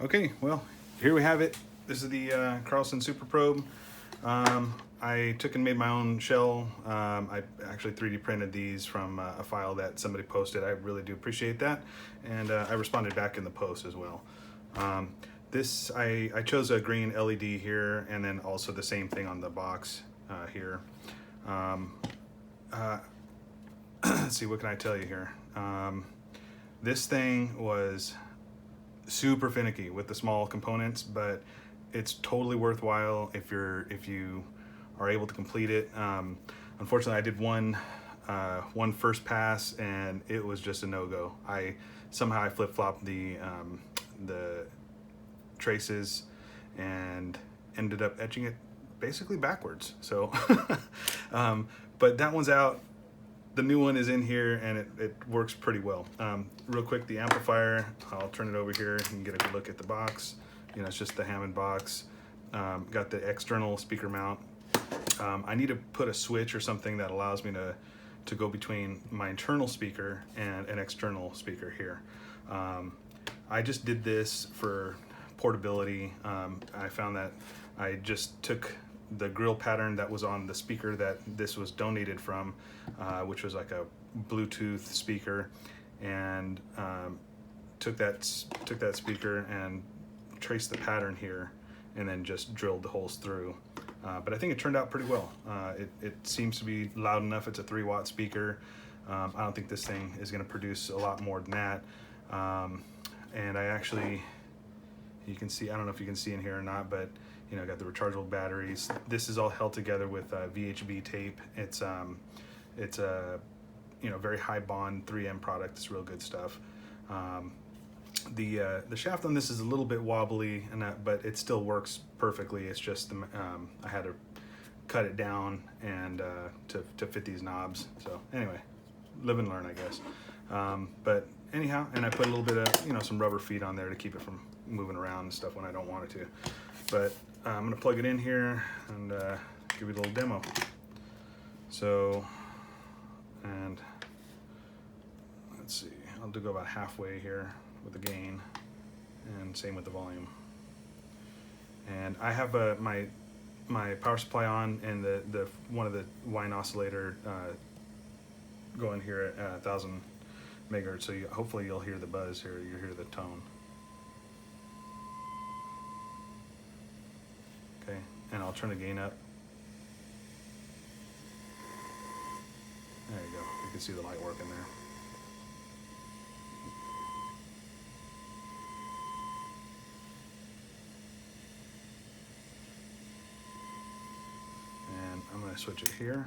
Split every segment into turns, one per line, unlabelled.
Okay, well, here we have it. This is the Carlson Super Probe. I took and made my own shell. I actually 3D printed these from a file that somebody posted. I really do appreciate that. And I responded back in the post as well. I chose a green LED here, and then also the same thing on the box here. Let's see, what can I tell you here? This thing was super finicky with the small components, but it's totally worthwhile if you are able to complete it. Unfortunately, I did one first pass, and it was just a no-go. Somehow I flip-flopped the traces and ended up etching it basically backwards. So, but that one's out. The new one is in here, and it works pretty well. Real quick, the amplifier, I'll turn it over here and get a good look at the box. You know, it's just the Hammond box. Got the external speaker mount. I need to put a switch or something that allows me to go between my internal speaker and an external speaker here. I just did this for portability. I found that I just took the grill pattern that was on the speaker that this was donated from, which was like a Bluetooth speaker, and took that speaker and traced the pattern here, and then just drilled the holes through. But I think it turned out pretty well. It seems to be loud enough. It's a 3-watt speaker. I don't think this thing is going to produce a lot more than that. And I actually, you can see, I don't know if you can see in here or not, but you know, got the rechargeable batteries. This is all held together with VHB tape. It's a very high bond 3M product. It's real good stuff. The shaft on this is a little bit wobbly, but it still works perfectly. It's just I had to cut it down and to fit these knobs. So anyway, live and learn, I guess. But anyhow, and I put a little bit of some rubber feet on there to keep it from moving around and stuff when I don't want it to. But I'm gonna plug it in here and give you a little demo. So, and let's see, I'll go about halfway here with the gain, and same with the volume. And I have my power supply on, and the one of the wine oscillator going here at 1,000 megahertz. So hopefully you'll hear the buzz here. You'll hear the tone. Okay, and I'll turn the gain up. There you go. You can see the light working there. And I'm going to switch it here.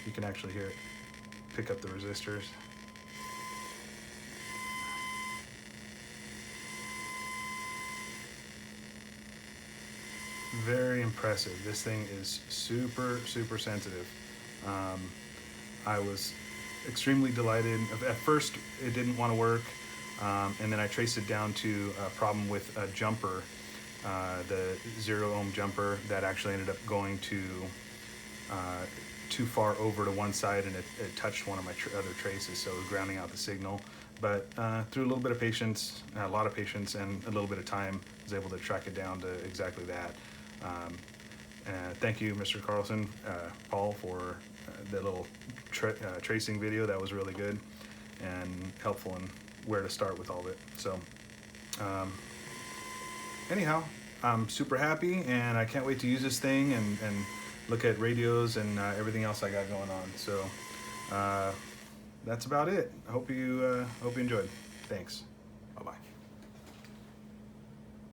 You can actually hear it pick up the resistors. Very impressive. This thing is super, super sensitive. I was extremely delighted. At first, it didn't want to work, and then I traced it down to a problem with a jumper, the 0-ohm jumper that actually ended up going too far over to one side, and it touched one of my other traces, so it was grounding out the signal. But through a little bit of patience, a lot of patience, and a little bit of time, I was able to track it down to exactly that. Thank you, Mr. Carlson, Paul, for the little tracing video. That was really good and helpful in where to start with all of it. So anyhow, I'm super happy, and I can't wait to use this thing and look at radios and everything else I got going on. So that's about it. I hope you enjoyed. Thanks. Bye-bye.